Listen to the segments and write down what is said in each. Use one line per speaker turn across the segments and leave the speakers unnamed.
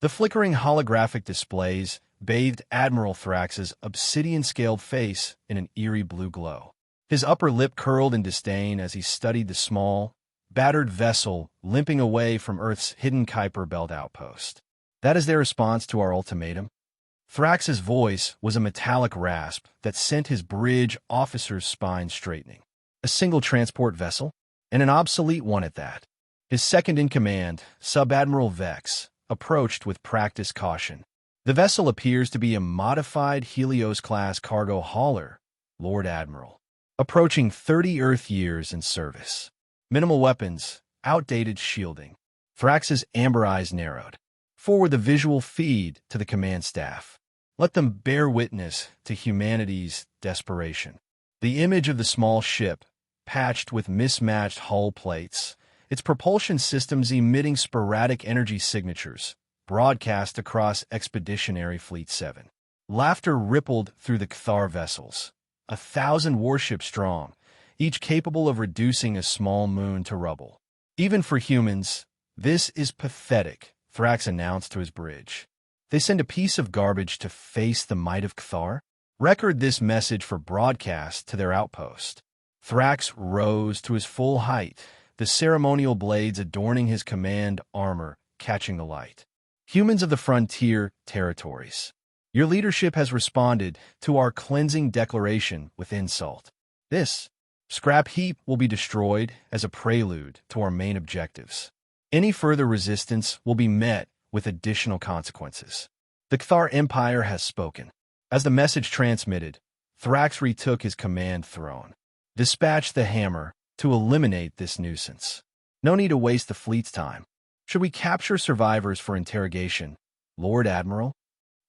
The flickering holographic displays bathed Admiral Thrax's obsidian-scaled face in an eerie blue glow. His upper lip curled in disdain as he studied the small, battered vessel limping away from Earth's hidden Kuiper Belt outpost. "That is their response to our ultimatum?" Thrax's voice was a metallic rasp that sent his bridge officer's spine straightening. A single transport vessel? And an obsolete one at that. His second-in-command, Sub-Admiral Vex, approached with practiced caution. "The vessel appears to be a modified Helios-class cargo hauler, Lord Admiral. Approaching 30 Earth years in service. Minimal weapons, outdated shielding." Thrax's amber eyes narrowed. "Forward the visual feed to the command staff. Let them bear witness to humanity's desperation." The image of the small ship, patched with mismatched hull plates, its propulsion systems emitting sporadic energy signatures, broadcast across Expeditionary Fleet 7. Laughter rippled through the Cathar vessels, 1,000 warships strong, each capable of reducing a small moon to rubble. "Even for humans, this is pathetic," Thrax announced to his bridge. "They send a piece of garbage to face the might of Cathar? Record this message for broadcast to their outpost." Thrax rose to his full height, the ceremonial blades adorning his command armor catching the light. "Humans of the frontier territories, your leadership has responded to our cleansing declaration with insult. This scrap heap will be destroyed as a prelude to our main objectives. Any further resistance will be met with additional consequences. The Cathar Empire has spoken." As the message transmitted, Thrax retook his command throne. "Dispatch the hammer to eliminate this nuisance. No need to waste the fleet's time. Should we capture survivors for interrogation, Lord Admiral?"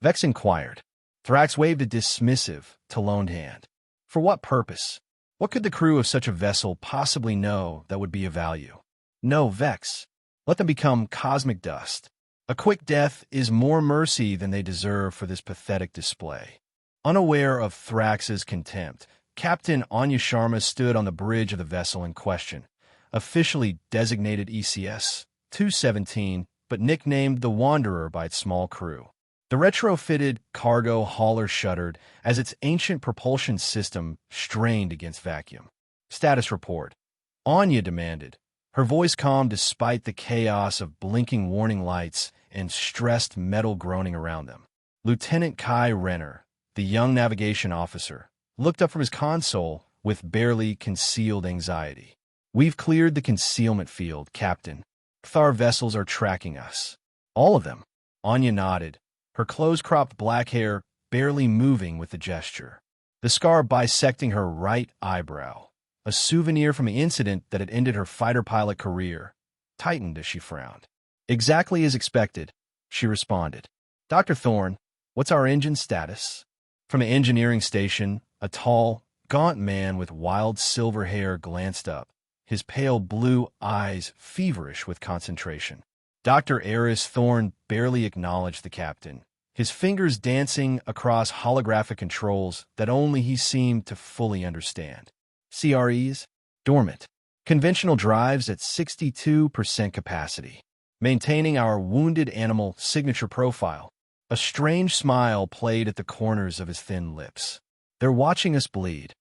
Vex inquired. Thrax waved a dismissive, taloned hand. "For what purpose? What could the crew of such a vessel possibly know that would be of value? No, Vex. Let them become cosmic dust. A quick death is more mercy than they deserve for this pathetic display." Unaware of Thrax's contempt, Captain Anya Sharma stood on the bridge of the vessel in question, officially designated ECS-217, but nicknamed the Wanderer by its small crew. The retrofitted cargo hauler shuddered as its ancient propulsion system strained against vacuum. "Status report," Anya demanded, her voice calm despite the chaos of blinking warning lights and stressed metal groaning around them. Lieutenant Kai Renner, the young navigation officer, looked up from his console with barely concealed anxiety. "We've cleared the concealment field, Captain. Cathar vessels are tracking us." "All of them?" Anya nodded, her close-cropped black hair barely moving with the gesture. The scar bisecting her right eyebrow, a souvenir from the incident that had ended her fighter pilot career, tightened as she frowned. "Exactly as expected," she responded. "Dr. Thorne, what's our engine status?" From the engineering station, a tall, gaunt man with wild silver hair glanced up, his pale blue eyes feverish with concentration. Dr. Eris Thorne barely acknowledged the captain, his fingers dancing across holographic controls that only he seemed to fully understand. "CREs? Dormant. Conventional drives at 62% capacity. Maintaining our wounded animal signature profile." A strange smile played at the corners of his thin lips. "They're watching us bleed."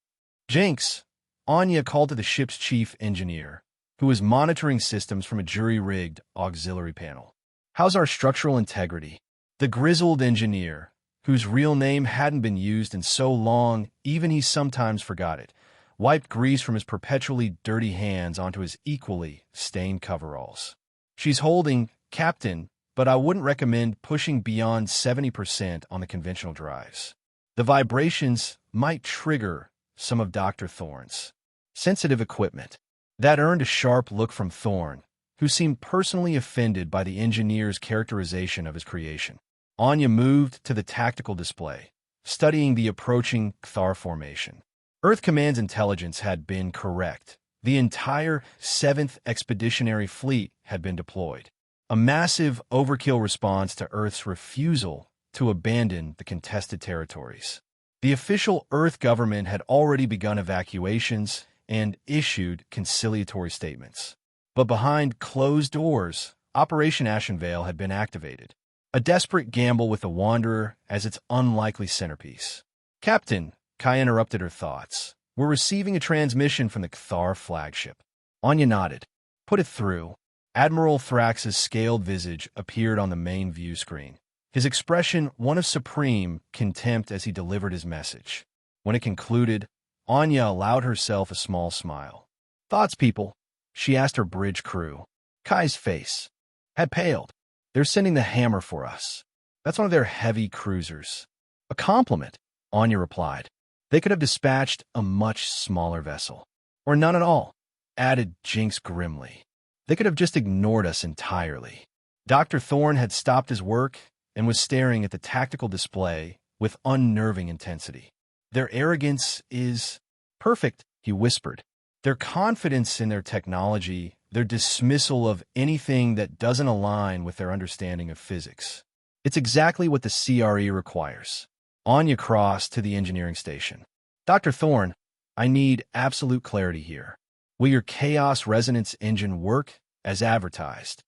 "Jinx," Anya called to the ship's chief engineer, who was monitoring systems from a jury-rigged auxiliary panel. "How's our structural integrity?" The grizzled engineer, whose real name hadn't been used in so long even he sometimes forgot it, wiped grease from his perpetually dirty hands onto his equally stained coveralls. "She's holding, Captain, but I wouldn't recommend pushing beyond 70% on the conventional drives. The vibrations might trigger some of Dr. Thorne's sensitive equipment." That earned a sharp look from Thorne, who seemed personally offended by the engineer's characterization of his creation. Anya moved to the tactical display, studying the approaching Cathar formation. Earth Command's intelligence had been correct. The entire 7th Expeditionary Fleet had been deployed, a massive overkill response to Earth's refusal to abandon the contested territories. The official Earth government had already begun evacuations and issued conciliatory statements. But behind closed doors, Operation Ashenvale had been activated. A desperate gamble with the Wanderer as its unlikely centerpiece. Captain, Kai interrupted her thoughts. We're receiving a transmission from the Cathar flagship. Anya nodded. Put it through. Admiral Thrax's scaled visage appeared on the main view screen. His expression one of supreme contempt as he delivered his message. When it concluded, Anya allowed herself a small smile. Thoughts, people? She asked her bridge crew. Kai's face had paled. They're sending the Hammer for us. That's one of their heavy cruisers. A compliment, Anya replied. They could have dispatched a much smaller vessel. Or none at all, added Jinx grimly. They could have just ignored us entirely. Dr. Thorne had stopped his work and was staring at the tactical display with unnerving intensity. Their arrogance is perfect, he whispered. Their confidence in their technology, their dismissal of anything that doesn't align with their understanding of physics. It's exactly what the CRE requires. Anya crossed to the engineering station. Dr. Thorne, I need absolute clarity here. Will your chaos resonance engine work as advertised?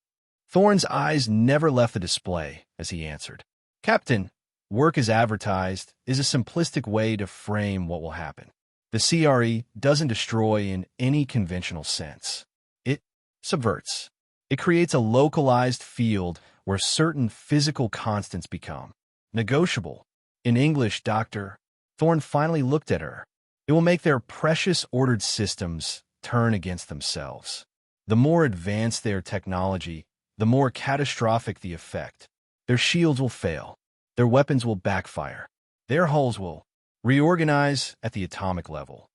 Thorne's eyes never left the display as he answered. Captain, work as advertised is a simplistic way to frame what will happen. The CRE doesn't destroy in any conventional sense. It subverts. It creates a localized field where certain physical constants become negotiable. In English, Dr. Thorne finally looked at her. It will make their precious ordered systems turn against themselves. The more advanced their technology, the more catastrophic the effect. Their shields will fail. Their weapons will backfire. Their hulls will reorganize at the atomic level.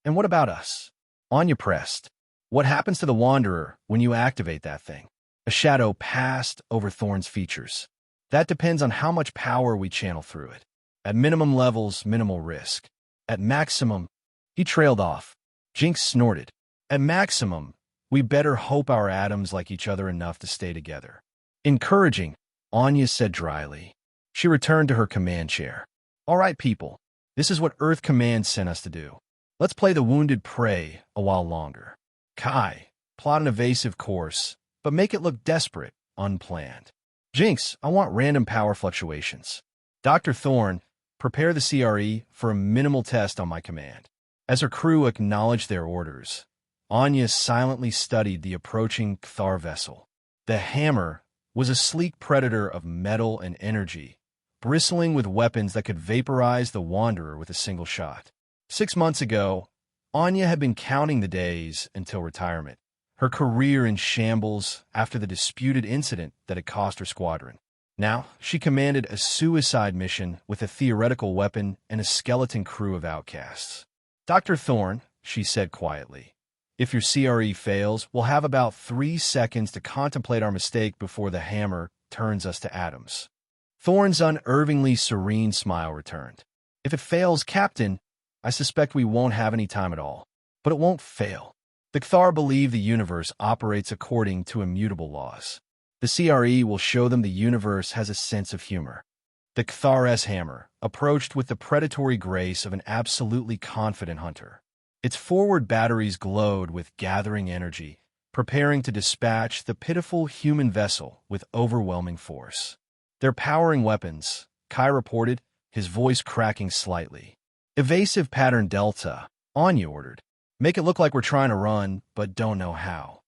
And what about us? Anya pressed. What happens to the Wanderer when you activate that thing? A shadow passed over Thorne's features. That depends on how much power we channel through it. At minimum levels, minimal risk. At maximum, he trailed off. Jinx snorted. At maximum, we better hope our atoms like each other enough to stay together. Encouraging, Anya said dryly. She returned to her command chair. All right, people. This is what Earth Command sent us to do. Let's play the wounded prey a while longer. Kai, plot an evasive course, but make it look desperate, unplanned. Jinx, I want random power fluctuations. Dr. Thorne, prepare the CRE for a minimal test on my command. As her crew acknowledged their orders, Anya silently studied the approaching Cathar vessel. The Hammer was a sleek predator of metal and energy, bristling with weapons that could vaporize the Wanderer with a single shot. 6 months ago, Anya had been counting the days until retirement, her career in shambles after the disputed incident that had cost her squadron. Now, she commanded a suicide mission with a theoretical weapon and a skeleton crew of outcasts. Dr. Thorne, she said quietly, if your CRE fails, we'll have about 3 seconds to contemplate our mistake before the Hammer turns us to atoms. Thorne's unervingly serene smile returned. If it fails, Captain, I suspect we won't have any time at all. But it won't fail. The Cathar believe the universe operates according to immutable laws. The CRE will show them the universe has a sense of humor. The Cathar's Hammer approached with the predatory grace of an absolutely confident hunter. Its forward batteries glowed with gathering energy, preparing to dispatch the pitiful human vessel with overwhelming force. They're powering weapons, Kai reported, his voice cracking slightly. Evasive pattern Delta, Anya ordered. Make it look like we're trying to run, but don't know how.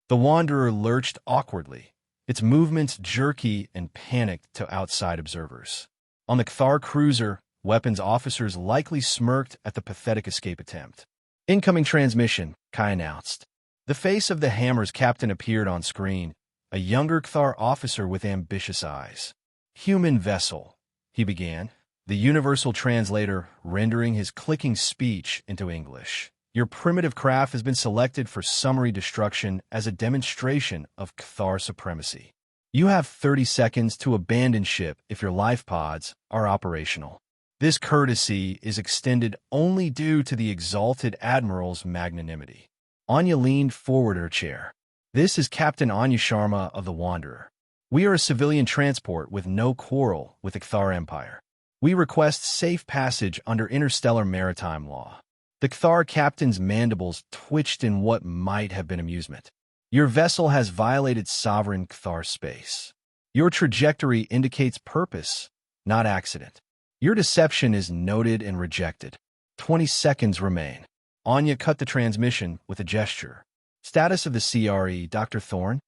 The Wanderer lurched awkwardly, its movements jerky and panicked to outside observers. On the Cathar cruiser, weapons officers likely smirked at the pathetic escape attempt. Incoming transmission, Kai announced. The face of the Hammer's captain appeared on screen, a younger Cathar officer with ambitious eyes. Human vessel, he began, the universal translator rendering his clicking speech into English. Your primitive craft has been selected for summary destruction as a demonstration of Cathar supremacy. You have 30 seconds to abandon ship if your life pods are operational. This courtesy is extended only due to the exalted Admiral's magnanimity. Anya leaned forward her chair. This is Captain Anya Sharma of the Wanderer. We are a civilian transport with no quarrel with the Cathar Empire. We request safe passage under interstellar maritime law. The Cathar captain's mandibles twitched in what might have been amusement. Your vessel has violated sovereign Cathar space. Your trajectory indicates purpose, not accident. Your deception is noted and rejected. 20 seconds remain. Anya cut the transmission with a gesture. Status of the CRE, Dr. Thorne?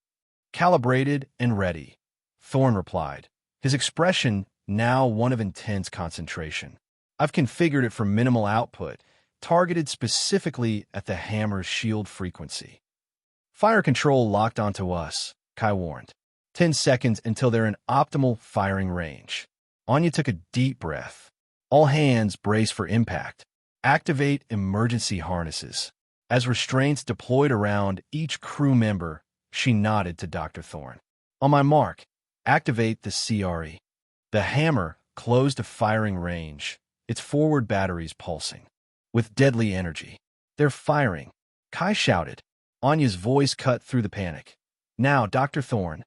Calibrated and ready. Thorne replied, his expression now one of intense concentration. I've configured it for minimal output, targeted specifically at the hammer's shield frequency. Fire control locked onto us, Kai warned. 10 seconds until they're in optimal firing range. Anya took a deep breath. All hands brace for impact. Activate emergency harnesses. As restraints deployed around each crew member, she nodded to Dr. Thorne. On my mark, activate the CRE. The hammer closed to firing range, its forward batteries pulsing. With deadly energy. They're firing. Kai shouted. Anya's voice cut through the panic. Now, Dr. Thorne.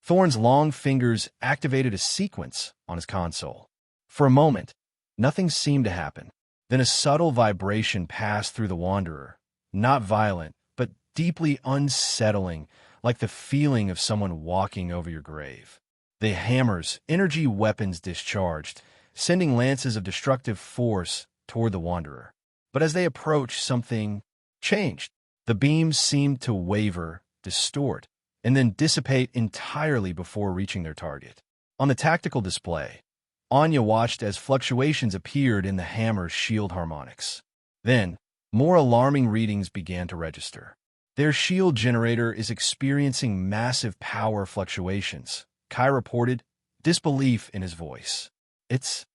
Thorne's long fingers activated a sequence on his console. For a moment, nothing seemed to happen. Then a subtle vibration passed through the Wanderer. Not violent, but deeply unsettling, like the feeling of someone walking over your grave. The hammer's energy weapons discharged, sending lances of destructive force toward the Wanderer. But as they approached, something changed. The beams seemed to waver, distort, and then dissipate entirely before reaching their target. On the tactical display, Anya watched as fluctuations appeared in the hammer's shield harmonics. Then, more alarming readings began to register. Their shield generator is experiencing massive power fluctuations, Kai reported, disbelief in his voice. It's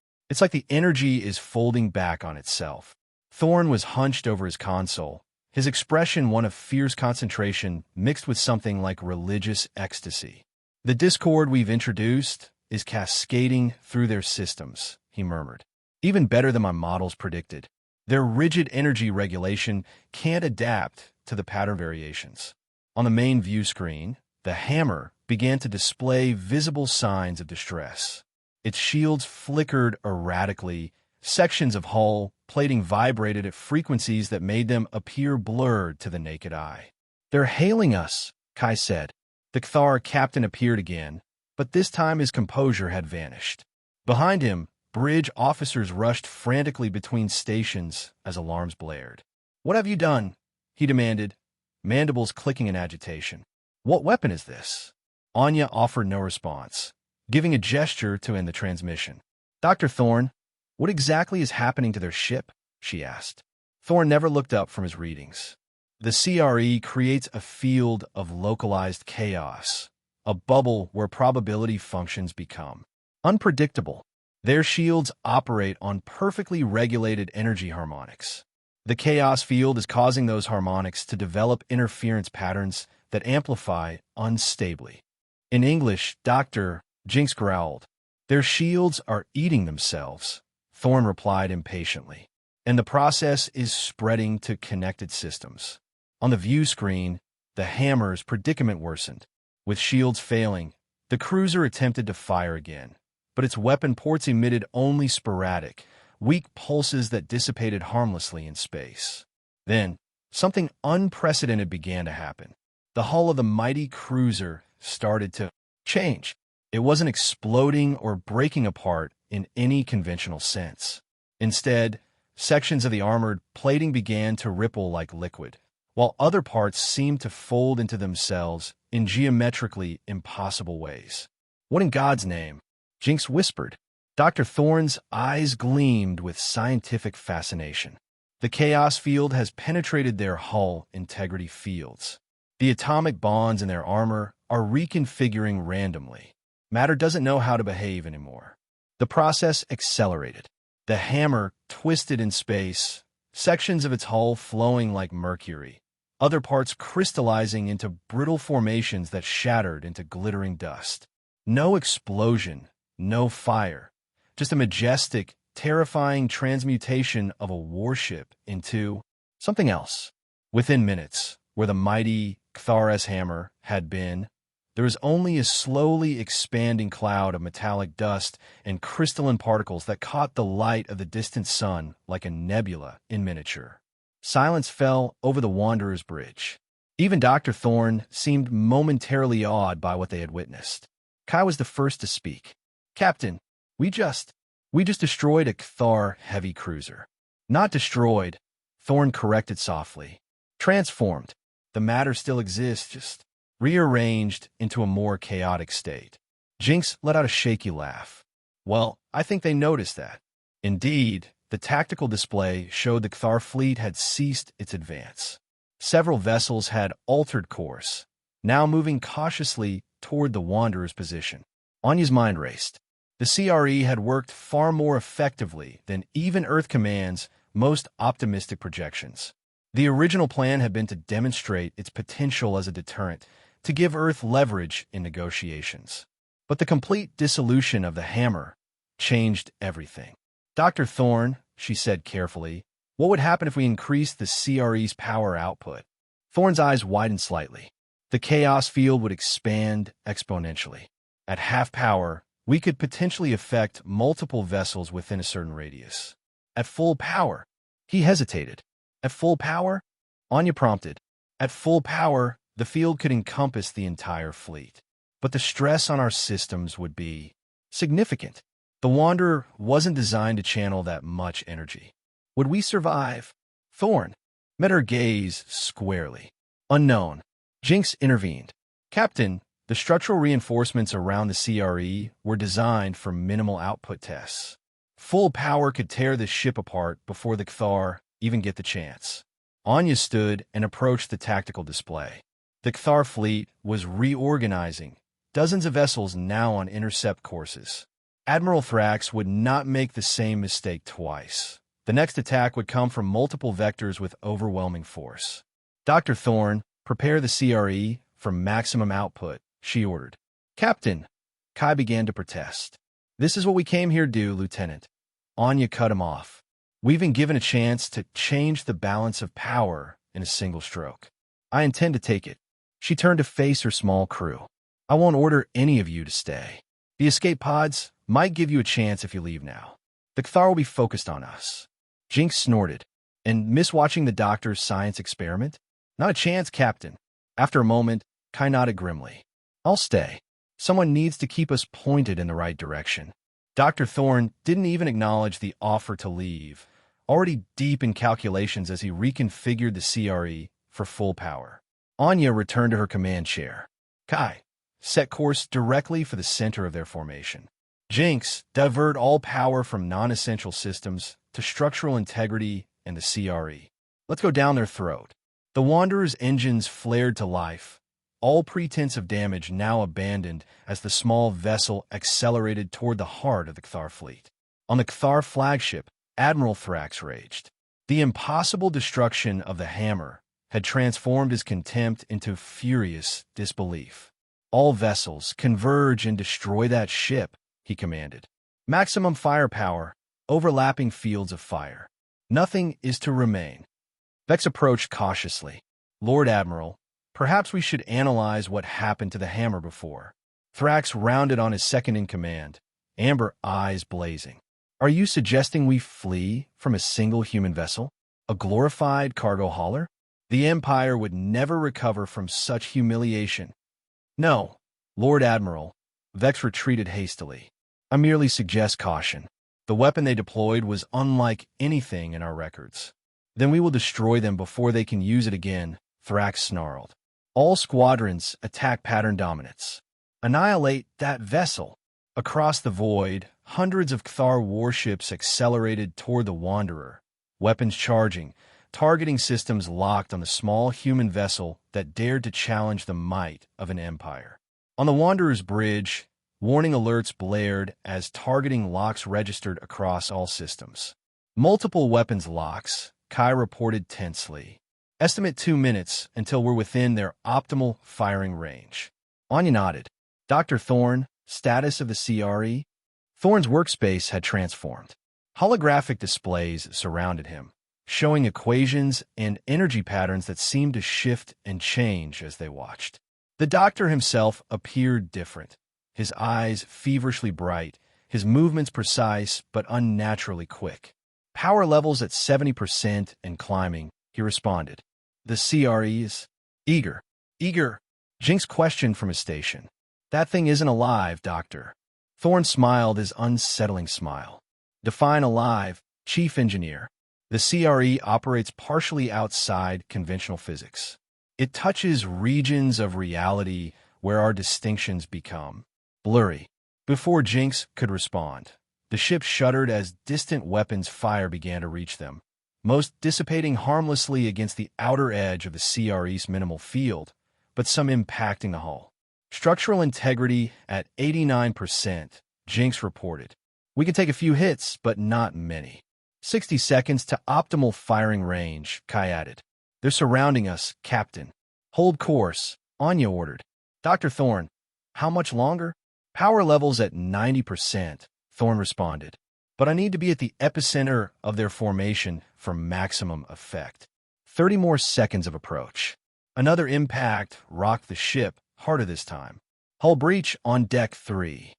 like the energy is folding back on itself. Thorne was hunched over his console, his expression one of fierce concentration mixed with something like religious ecstasy. The discord we've introduced is cascading through their systems, he murmured. Even better than my models predicted. Their rigid energy regulation can't adapt to the pattern variations. On the main view screen, the hammer began to display visible signs of distress. Its shields flickered erratically, sections of hull plating vibrated at frequencies that made them appear blurred to the naked eye. They're hailing us, Kai said. The Kthar captain appeared again, but this time his composure had vanished. Behind him, bridge officers rushed frantically between stations as alarms blared. What have you done? He demanded, mandibles clicking in agitation. What weapon is this? Anya offered no response, giving a gesture to end the transmission. Dr. Thorne, what exactly is happening to their ship? She asked. Thorne never looked up from his readings. The CRE creates a field of localized chaos, a bubble where probability functions become unpredictable. Their shields operate on perfectly regulated energy harmonics. The chaos field is causing those harmonics to develop interference patterns that amplify unstably. In English, Dr. Jinx growled. Their shields are eating themselves, Thorne replied impatiently, and the process is spreading to connected systems. On the view screen, the hammer's predicament worsened. With shields failing, the cruiser attempted to fire again, but its weapon ports emitted only sporadic, weak pulses that dissipated harmlessly in space. Then, something unprecedented began to happen. The hull of the mighty cruiser started to change. It wasn't exploding or breaking apart in any conventional sense. Instead, sections of the armored plating began to ripple like liquid, while other parts seemed to fold into themselves in geometrically impossible ways. What in God's name? Jinx whispered. Dr. Thorne's eyes gleamed with scientific fascination. The chaos field has penetrated their hull integrity fields. The atomic bonds in their armor are reconfiguring randomly. Matter doesn't know how to behave anymore. The process accelerated. The hammer twisted in space, sections of its hull flowing like mercury, other parts crystallizing into brittle formations that shattered into glittering dust. No explosion, no fire, just a majestic, terrifying transmutation of a warship into something else. Within minutes, where the mighty Kthar's hammer had been, there was only a slowly expanding cloud of metallic dust and crystalline particles that caught the light of the distant sun like a nebula in miniature. Silence fell over the Wanderer's bridge. Even Dr. Thorne seemed momentarily awed by what they had witnessed. Kai was the first to speak. Captain, we just destroyed a Cathar heavy cruiser. Not destroyed, Thorn corrected softly. Transformed. The matter still exists, just rearranged into a more chaotic state. Jinx let out a shaky laugh. Well, I think they noticed that. Indeed, the tactical display showed the Cathar fleet had ceased its advance. Several vessels had altered course, now moving cautiously toward the Wanderer's position. Anya's mind raced. The CRE had worked far more effectively than even Earth Command's most optimistic projections. The original plan had been to demonstrate its potential as a deterrent, to give Earth leverage in negotiations. But the complete dissolution of the hammer changed everything. Dr. Thorne, she said carefully, what would happen if we increased the CRE's power output? Thorne's eyes widened slightly. The chaos field would expand exponentially. At half power, we could potentially affect multiple vessels within a certain radius. At full power, he hesitated. At full power? Anya prompted. At full power, the field could encompass the entire fleet. But the stress on our systems would be significant. The Wanderer wasn't designed to channel that much energy. Would we survive? Thorne met her gaze squarely. Unknown. Jinx intervened. Captain, the structural reinforcements around the CRE were designed for minimal output tests. Full power could tear the ship apart before the Cathar even get the chance. Anya stood and approached the tactical display. The Cathar fleet was reorganizing, dozens of vessels now on intercept courses. Admiral Thrax would not make the same mistake twice. The next attack would come from multiple vectors with overwhelming force. Dr. Thorne, prepare the CRE for maximum output, she ordered. Captain, Kai began to protest. This is what we came here to do, Lieutenant. Anya cut him off. We've been given a chance to change the balance of power in a single stroke. I intend to take it. She turned to face her small crew. I won't order any of you to stay. The escape pods might give you a chance if you leave now. The Cathar will be focused on us. Jinx snorted. And miss watching the doctor's science experiment? Not a chance, Captain. After a moment, Kai nodded grimly. I'll stay. Someone needs to keep us pointed in the right direction. Dr. Thorne didn't even acknowledge the offer to leave, already deep in calculations as he reconfigured the CRE for full power. Anya returned to her command chair. Kai, set course directly for the center of their formation. Jinx, divert all power from non-essential systems to structural integrity and the CRE. Let's go down their throat. The Wanderer's engines flared to life, all pretense of damage now abandoned as the small vessel accelerated toward the heart of the Cathar fleet. On the Cathar flagship, Admiral Thrax raged. The impossible destruction of the hammer had transformed his contempt into furious disbelief. All vessels converge and destroy that ship, he commanded. Maximum firepower, overlapping fields of fire. Nothing is to remain. Vex approached cautiously. Lord Admiral, perhaps we should analyze what happened to the hammer before. Thrax rounded on his second-in-command, amber eyes blazing. Are you suggesting we flee from a single human vessel? A glorified cargo hauler? The Empire would never recover from such humiliation. No, Lord Admiral. Vex retreated hastily. I merely suggest caution. The weapon they deployed was unlike anything in our records. Then we will destroy them before they can use it again, Thrax snarled. All squadrons attack pattern dominance. Annihilate that vessel. Across the void, hundreds of Cathar warships accelerated toward the Wanderer, weapons charging, targeting systems locked on the small human vessel that dared to challenge the might of an empire. On the Wanderer's bridge, warning alerts blared as targeting locks registered across all systems. Multiple weapons locks, Kai reported tensely. Estimate 2 minutes until we're within their optimal firing range. Anya nodded. Dr. Thorne, status of the CRE? Thorne's workspace had transformed. Holographic displays surrounded him, showing equations and energy patterns that seemed to shift and change as they watched. The doctor himself appeared different, his eyes feverishly bright, his movements precise but unnaturally quick. Power levels at 70% and climbing, he responded. The CRE is eager. Jinx questioned from his station. That thing isn't alive, Doctor. Thorne smiled his unsettling smile. Define alive, Chief Engineer. The CRE operates partially outside conventional physics. It touches regions of reality where our distinctions become blurry. Before Jinx could respond, the ship shuddered as distant weapons fire began to reach them, most dissipating harmlessly against the outer edge of the CRE's minimal field, but some impacting the hull. Structural integrity at 89%, Jinx reported. We can take a few hits, but not many. 60 seconds to optimal firing range, Kai added. They're surrounding us, Captain. Hold course, Anya ordered. Dr. Thorne, how much longer? Power levels at 90%, Thorne responded. But I need to be at the epicenter of their formation for maximum effect. 30 more seconds of approach. Another impact rocked the ship, harder this time. Hull breach on deck 3.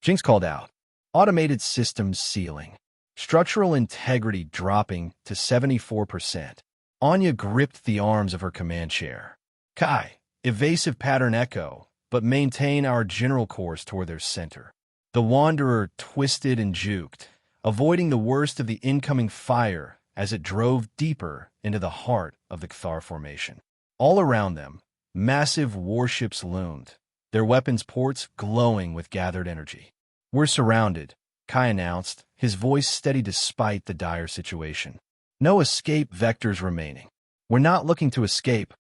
Jinx called out. Automated systems sealing. Structural integrity dropping to 74%. Anya gripped the arms of her command chair. Kai, evasive pattern echo, but maintain our general course toward their center. The Wanderer twisted and juked, avoiding the worst of the incoming fire as it drove deeper into the heart of the Cathar formation. All around them, massive warships loomed, their weapons ports glowing with gathered energy. We're surrounded, Kai announced, his voice steady despite the dire situation. No escape vectors remaining. We're not looking to escape,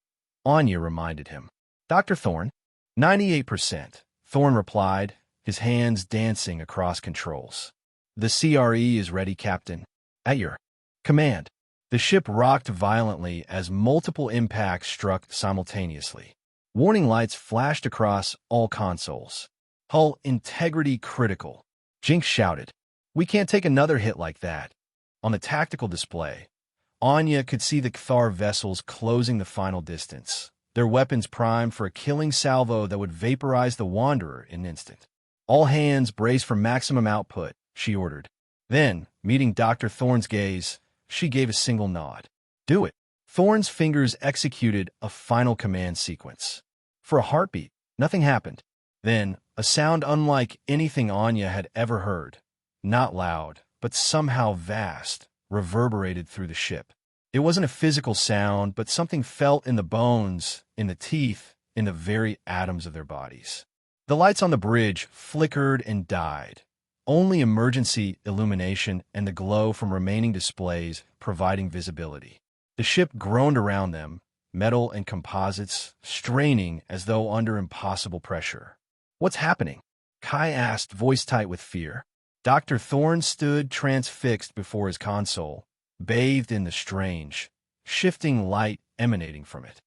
Anya reminded him. Dr. Thorne? 98%, Thorne replied, his hands dancing across controls. The CRE is ready, Captain. At your command. The ship rocked violently as multiple impacts struck simultaneously. Warning lights flashed across all consoles. Hull integrity critical. Jinx shouted. We can't take another hit like that. On the tactical display, Anya could see the Cathar vessels closing the final distance, their weapons primed for a killing salvo that would vaporize the Wanderer in an instant. All hands brace for maximum output, she ordered. Then, meeting Dr. Thorne's gaze, she gave a single nod. Do it. Thorne's fingers executed a final command sequence. For a heartbeat, nothing happened. Then, a sound unlike anything Anya had ever heard. Not loud, but somehow vast, reverberated through the ship. It wasn't a physical sound, but something felt in the bones, in the teeth, in the very atoms of their bodies. The lights on the bridge flickered and died. Only emergency illumination and the glow from remaining displays providing visibility. The ship groaned around them, metal and composites straining as though under impossible pressure. What's happening? Kai asked, voice tight with fear. Dr. Thorne stood transfixed before his console, bathed in the strange, shifting light emanating from it.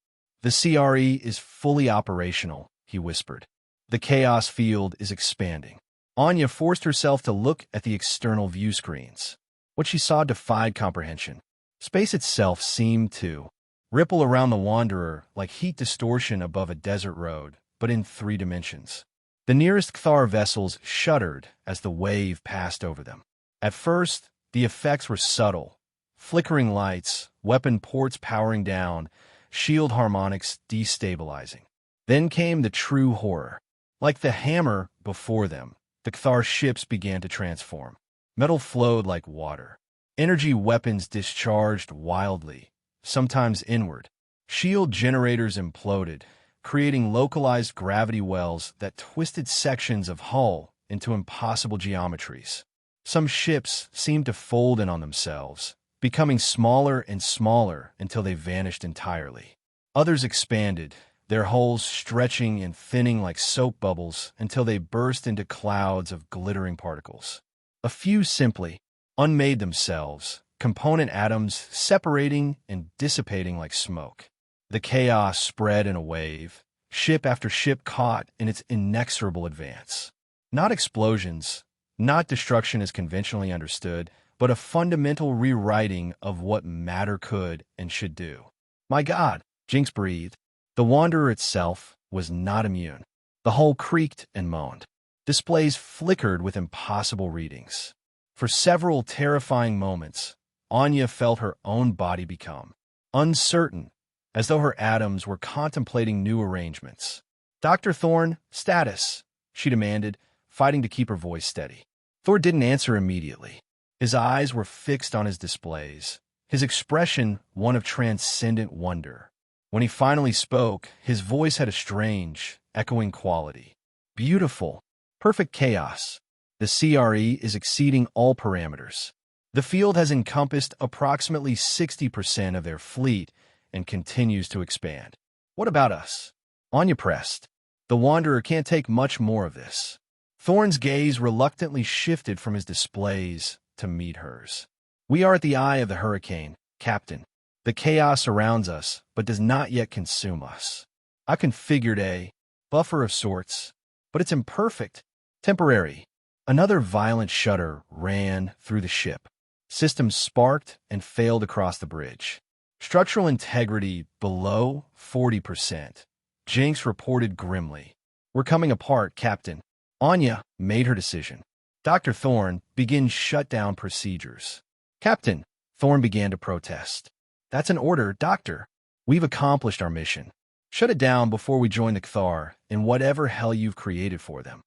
The CRE is fully operational, he whispered. The chaos field is expanding. Anya forced herself to look at the external view screens. What she saw defied comprehension. Space itself seemed to ripple around the Wanderer like heat distortion above a desert road, but in 3 dimensions. The nearest Cathar vessels shuddered as the wave passed over them. At first, the effects were subtle. Flickering lights, weapon ports powering down, shield harmonics destabilizing. Then came the true horror. Like the hammer before them, the Cathar ships began to transform. Metal flowed like water. Energy weapons discharged wildly, sometimes inward. Shield generators imploded, creating localized gravity wells that twisted sections of hull into impossible geometries. Some ships seemed to fold in on themselves, becoming smaller and smaller until they vanished entirely. Others expanded, their hulls stretching and thinning like soap bubbles until they burst into clouds of glittering particles. A few simply unmade themselves, component atoms separating and dissipating like smoke. The chaos spread in a wave, ship after ship caught in its inexorable advance. Not explosions, not destruction as conventionally understood, but a fundamental rewriting of what matter could and should do. My God, Jinx breathed. The Wanderer itself was not immune. The hull creaked and moaned. Displays flickered with impossible readings. For several terrifying moments, Anya felt her own body become uncertain, as though her atoms were contemplating new arrangements. Dr. Thorne, status, she demanded, fighting to keep her voice steady. Thor didn't answer immediately. His eyes were fixed on his displays, his expression one of transcendent wonder. When he finally spoke, his voice had a strange, echoing quality. Beautiful, perfect chaos. The CRE is exceeding all parameters. The field has encompassed approximately 60% of their fleet and continues to expand. What about us? Anya pressed. The Wanderer can't take much more of this. Thorn's gaze reluctantly shifted from his displays to meet hers. We are at the eye of the hurricane, Captain. The chaos surrounds us, but does not yet consume us. I configured a buffer of sorts, but it's imperfect, temporary. Another violent shudder ran through the ship. Systems sparked and failed across the bridge. Structural integrity below 40%. Jinx reported grimly. We're coming apart, Captain. Anya made her decision. Dr. Thorne begins shutdown procedures. Captain, Thorne began to protest. That's an order, Doctor. We've accomplished our mission. Shut it down before we join the Cthar in whatever hell you've created for them.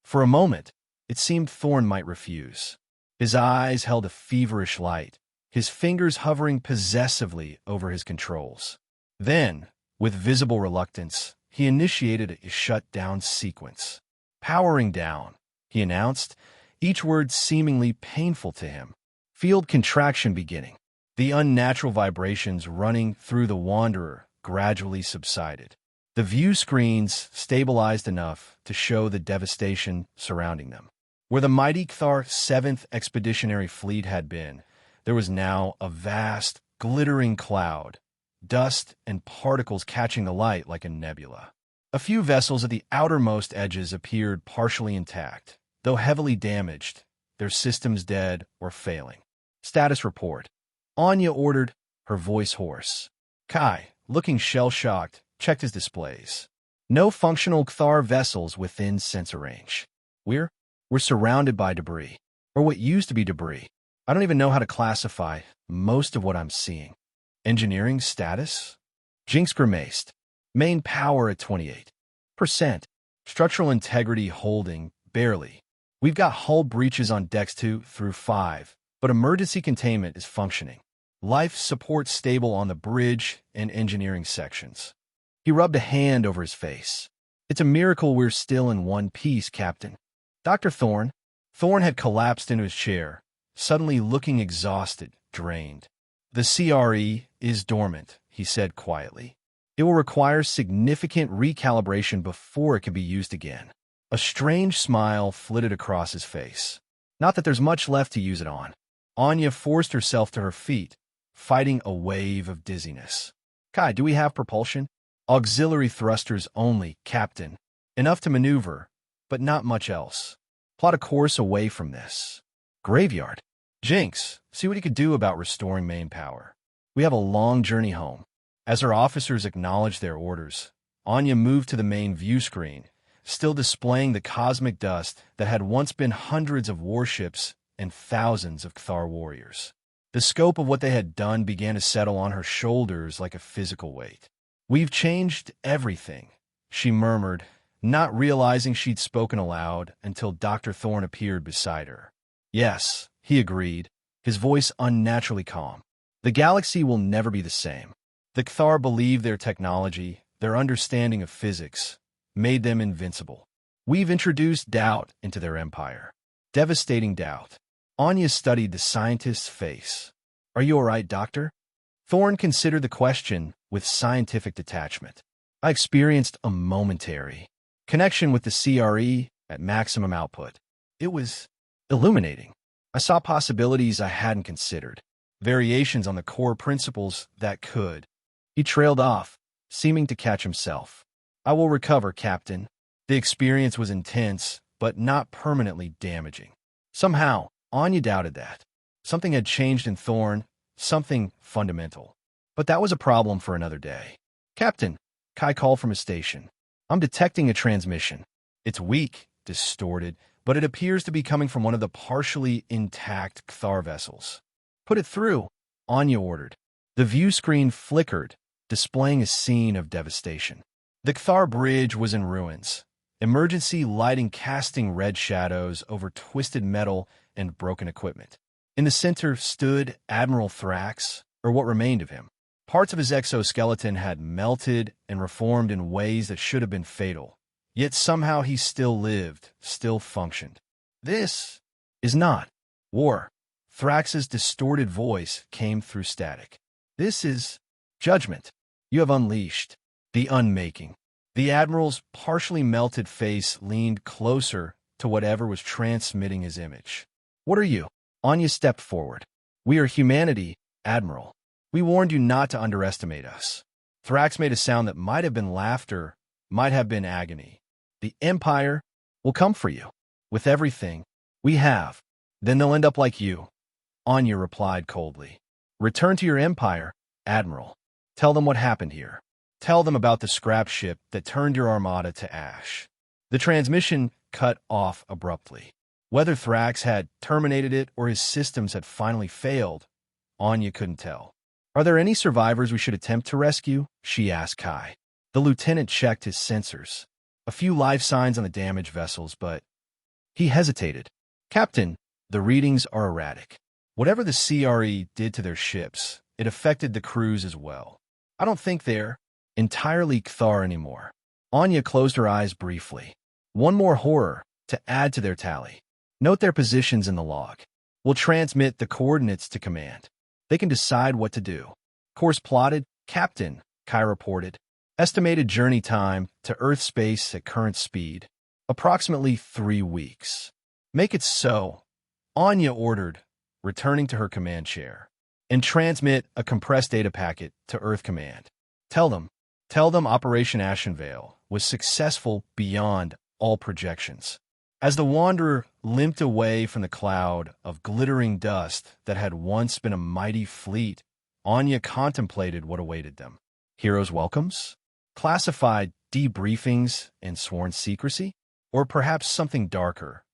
For a moment, it seemed Thorne might refuse. His eyes held a feverish light, his fingers hovering possessively over his controls. Then, with visible reluctance, he initiated a shutdown sequence. Powering down, he announced, each word seemingly painful to him. Field contraction beginning. The unnatural vibrations running through the Wanderer gradually subsided. The view screens stabilized enough to show the devastation surrounding them. Where the mighty Cthar 7th Expeditionary Fleet had been, there was now a vast, glittering cloud, dust and particles catching the light like a nebula. A few vessels at the outermost edges appeared partially intact, though heavily damaged, their systems dead or failing. Status report. Anya ordered, her voice hoarse. Kai, looking shell-shocked, checked his displays. No functional Cthar vessels within sensor range. We're surrounded by debris, or what used to be debris. I don't even know how to classify most of what I'm seeing. Engineering status? Jinx grimaced. Main power at 28%. Structural integrity holding, barely. We've got hull breaches on decks 2 through 5, but emergency containment is functioning. Life support stable on the bridge and engineering sections. He rubbed a hand over his face. It's a miracle we're still in one piece, Captain. Dr. Thorne had collapsed into his chair, suddenly looking exhausted, drained. The CRE is dormant, he said quietly. It will require significant recalibration before it can be used again. A strange smile flitted across his face. Not that there's much left to use it on. Anya forced herself to her feet, fighting a wave of dizziness. Kai, do we have propulsion? Auxiliary thrusters only, Captain. Enough to maneuver, but not much else. Plot a course away from this. Graveyard. Jinx, see what you could do about restoring main power. We have a long journey home. As her officers acknowledged their orders, Anya moved to the main view screen, still displaying the cosmic dust that had once been hundreds of warships and thousands of Cthar warriors. The scope of what they had done began to settle on her shoulders like a physical weight. We've changed everything, she murmured, not realizing she'd spoken aloud until Dr. Thorne appeared beside her. Yes, he agreed, his voice unnaturally calm. The galaxy will never be the same. The Cthar believe their technology, their understanding of physics, made them invincible. We've introduced doubt into their empire. Devastating doubt. Anya studied the scientist's face. Are you all right, Doctor? Thorne considered the question with scientific detachment. I experienced a momentary connection with the CRE at maximum output. It was illuminating. I saw possibilities I hadn't considered, variations on the core principles that could. He trailed off, seeming to catch himself. I will recover, Captain. The experience was intense, but not permanently damaging. Somehow, Anya doubted that. Something had changed in Thorne, something fundamental. But that was a problem for another day. Captain, Kai called from his station. I'm detecting a transmission. It's weak, distorted, but it appears to be coming from one of the partially intact Cthar vessels. Put it through, Anya ordered. The view screen flickered, displaying a scene of devastation. The Cthar bridge was in ruins, emergency lighting casting red shadows over twisted metal and broken equipment. In the center stood Admiral Thrax, or what remained of him. Parts of his exoskeleton had melted and reformed in ways that should have been fatal. Yet somehow he still lived, still functioned. This is not war. Thrax's distorted voice came through static. This is judgment. You have unleashed the unmaking. The Admiral's partially melted face leaned closer to whatever was transmitting his image. What are you? Anya stepped forward. We are humanity, Admiral. We warned you not to underestimate us. Thrax made a sound that might have been laughter, might have been agony. The Empire will come for you. With everything we have. Then they'll end up like you. Anya replied coldly. Return to your Empire, Admiral. Tell them what happened here. Tell them about the scrap ship that turned your Armada to ash. The transmission cut off abruptly. Whether Thrax had terminated it or his systems had finally failed, Anya couldn't tell. Are there any survivors we should attempt to rescue? She asked Kai. The lieutenant checked his sensors. A few life signs on the damaged vessels, but he hesitated. Captain, the readings are erratic. Whatever the CRE did to their ships, it affected the crews as well. I don't think they're entirely Kthar anymore. Anya closed her eyes briefly. One more horror to add to their tally. Note their positions in the log. We'll transmit the coordinates to command. They can decide what to do. Course plotted, Captain, Kai reported. Estimated journey time to Earth space at current speed, approximately 3 weeks. Make it so, Anya ordered, returning to her command chair. And transmit a compressed data packet to Earth Command. Tell them Operation Ashenvale was successful beyond all projections. As the Wanderer limped away from the cloud of glittering dust that had once been a mighty fleet, Anya contemplated what awaited them. Heroes' welcomes? Classified debriefings and sworn secrecy? Or perhaps something darker?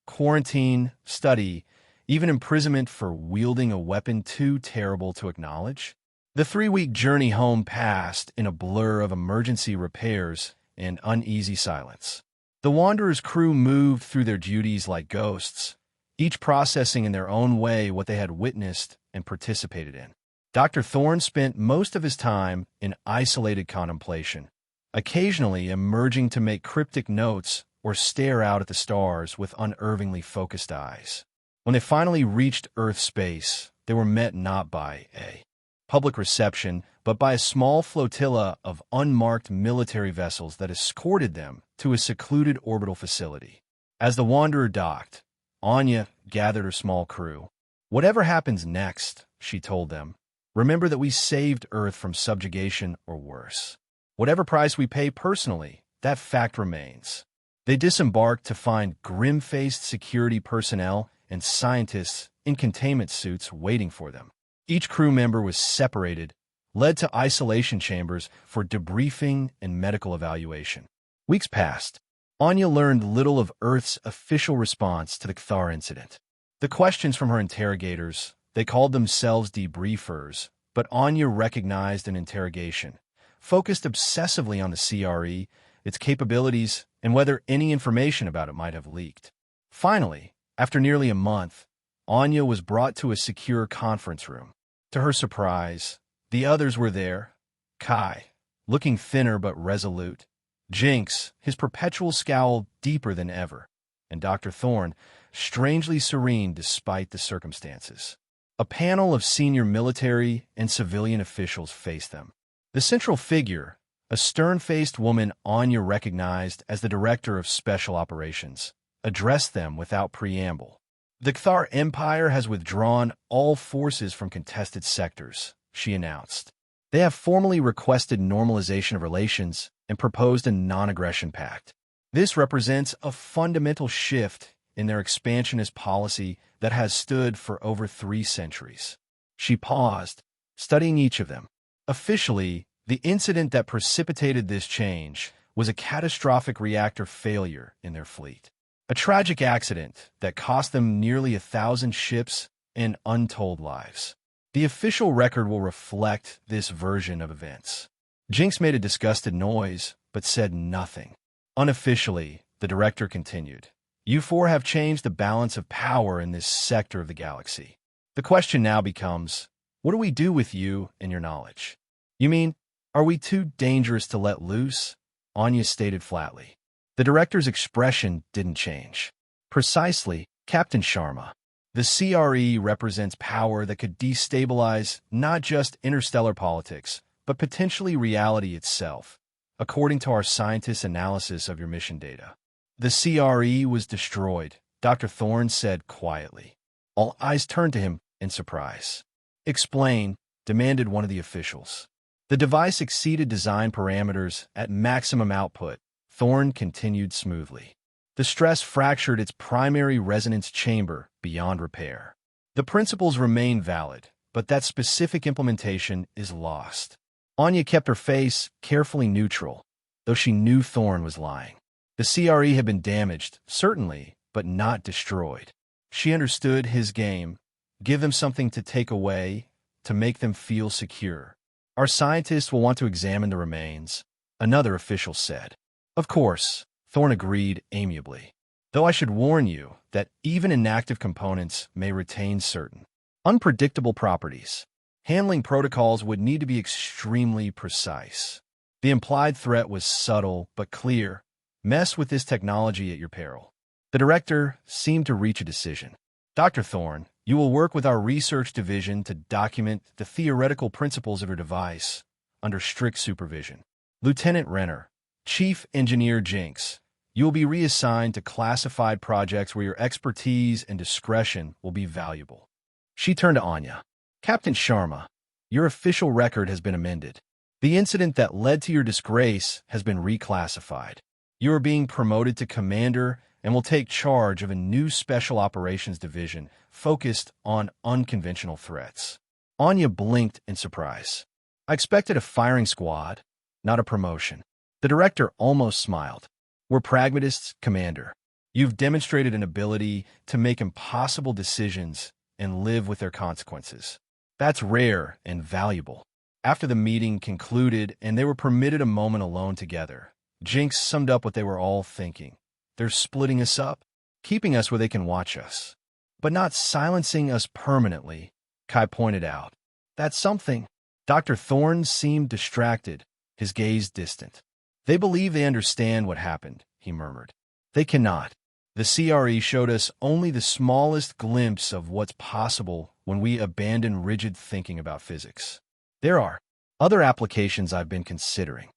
Quarantine, study, even imprisonment for wielding a weapon too terrible to acknowledge? The 3-week journey home passed in a blur of emergency repairs and uneasy silence. The Wanderer's crew moved through their duties like ghosts, each processing in their own way what they had witnessed and participated in. Dr. Thorne spent most of his time in isolated contemplation, occasionally emerging to make cryptic notes or stare out at the stars with unervingly focused eyes. When they finally reached Earth space, they were met not by a public reception, but by a small flotilla of unmarked military vessels that escorted them to a secluded orbital facility. As the Wanderer docked, Anya gathered her small crew. Whatever happens next, she told them, remember that we saved Earth from subjugation or worse. Whatever price we pay personally, that fact remains. They disembarked to find grim-faced security personnel and scientists in containment suits waiting for them. Each crew member was separated, led to isolation chambers for debriefing and medical evaluation. Weeks passed. Anya learned little of Earth's official response to the Kthar incident. The questions from her interrogators, they called themselves debriefers, but Anya recognized an interrogation, focused obsessively on the CRE, its capabilities, and whether any information about it might have leaked. Finally, after nearly a month, Anya was brought to a secure conference room. To her surprise, the others were there. Kai, looking thinner but resolute. Jinx, his perpetual scowl deeper than ever. And Dr. Thorne, strangely serene despite the circumstances. A panel of senior military and civilian officials faced them. The central figure, a stern-faced woman Anya recognized as the director of special operations, addressed them without preamble. The Kthar Empire has withdrawn all forces from contested sectors, she announced. They have formally requested normalization of relations and proposed a non-aggression pact. This represents a fundamental shift in their expansionist policy that has stood for over 3 centuries. She paused, studying each of them. Officially, the incident that precipitated this change was a catastrophic reactor failure in their fleet. A tragic accident that cost them nearly 1,000 ships and untold lives. The official record will reflect this version of events. Jinx made a disgusted noise, but said nothing. Unofficially, The director continued. You four have changed the balance of power in this sector of the galaxy. The question now becomes, what do we do with you and your knowledge? You mean, are we too dangerous to let loose? Anya stated flatly. The director's expression didn't change. Precisely, Captain Sharma. The CRE represents power that could destabilize not just interstellar politics, but potentially reality itself, according to our scientists' analysis of your mission data. The CRE was destroyed, Dr. Thorne said quietly. All eyes turned to him in surprise. Explain, demanded one of the officials. The device exceeded design parameters at maximum output, Thorne continued smoothly. The stress fractured its primary resonance chamber beyond repair. The principles remain valid, but that specific implementation is lost. Anya kept her face carefully neutral, though she knew Thorne was lying. The CRE had been damaged, certainly, but not destroyed. She understood his game. Give them something to take away, to make them feel secure. Our scientists will want to examine the remains, another official said. Of course, Thorne agreed amiably. Though I should warn you that even inactive components may retain certain unpredictable properties. Handling protocols would need to be extremely precise. The implied threat was subtle but clear. Mess with this technology at your peril. The director seemed to reach a decision. Dr. Thorne, you will work with our research division to document the theoretical principles of your device under strict supervision. Lieutenant Renner, Chief Engineer Jinx, you will be reassigned to classified projects where your expertise and discretion will be valuable. She turned to Anya. Captain Sharma, your official record has been amended. The incident that led to your disgrace has been reclassified. You are being promoted to commander and will take charge of a new special operations division focused on unconventional threats. Anya blinked in surprise. I expected a firing squad, not a promotion. The director almost smiled. We're pragmatists, Commander. You've demonstrated an ability to make impossible decisions and live with their consequences. That's rare and valuable. After the meeting concluded and they were permitted a moment alone together, Jinx summed up what they were all thinking. They're splitting us up, keeping us where they can watch us, but not silencing us permanently, Kai pointed out. That's something. Dr. Thorne seemed distracted, his gaze distant. They believe they understand what happened, he murmured. They cannot. The CRE showed us only the smallest glimpse of what's possible when we abandon rigid thinking about physics. There are other applications I've been considering.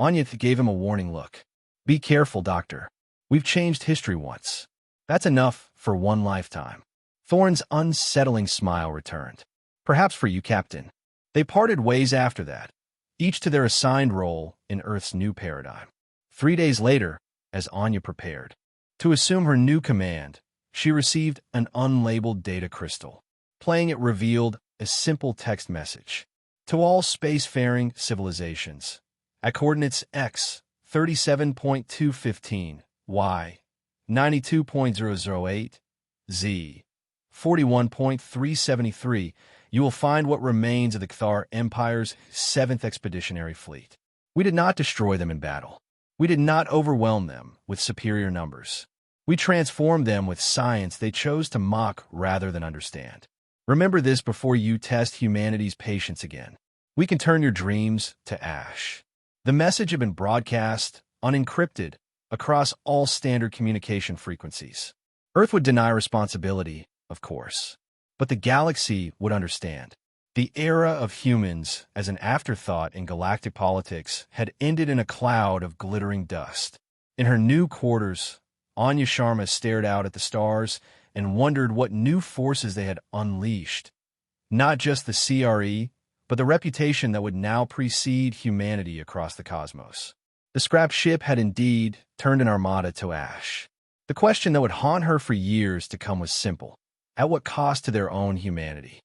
Anya gave him a warning look. Be careful, Doctor. We've changed history once. That's enough for one lifetime. Thorne's unsettling smile returned. Perhaps for you, Captain. They parted ways after that, each to their assigned role in Earth's new paradigm. 3 days later, as Anya prepared to assume her new command, she received an unlabeled data crystal. Playing it revealed a simple text message. To all spacefaring civilizations, at coordinates X 37.215, Y 92.008, Z 41.373, you will find what remains of the Cathar Empire's 7th Expeditionary Fleet. We did not destroy them in battle. We did not overwhelm them with superior numbers. We transformed them with science they chose to mock rather than understand. Remember this before you test humanity's patience again. We can turn your dreams to ash. The message had been broadcast, unencrypted, across all standard communication frequencies. Earth would deny responsibility, of course, but the galaxy would understand. The era of humans as an afterthought in galactic politics had ended in a cloud of glittering dust. In her new quarters, Anya Sharma stared out at the stars and wondered what new forces they had unleashed. Not just the CRE, but the reputation that would now precede humanity across the cosmos. The scrap ship had indeed turned an Armada to ash. The question that would haunt her for years to come was simple. At what cost to their own humanity?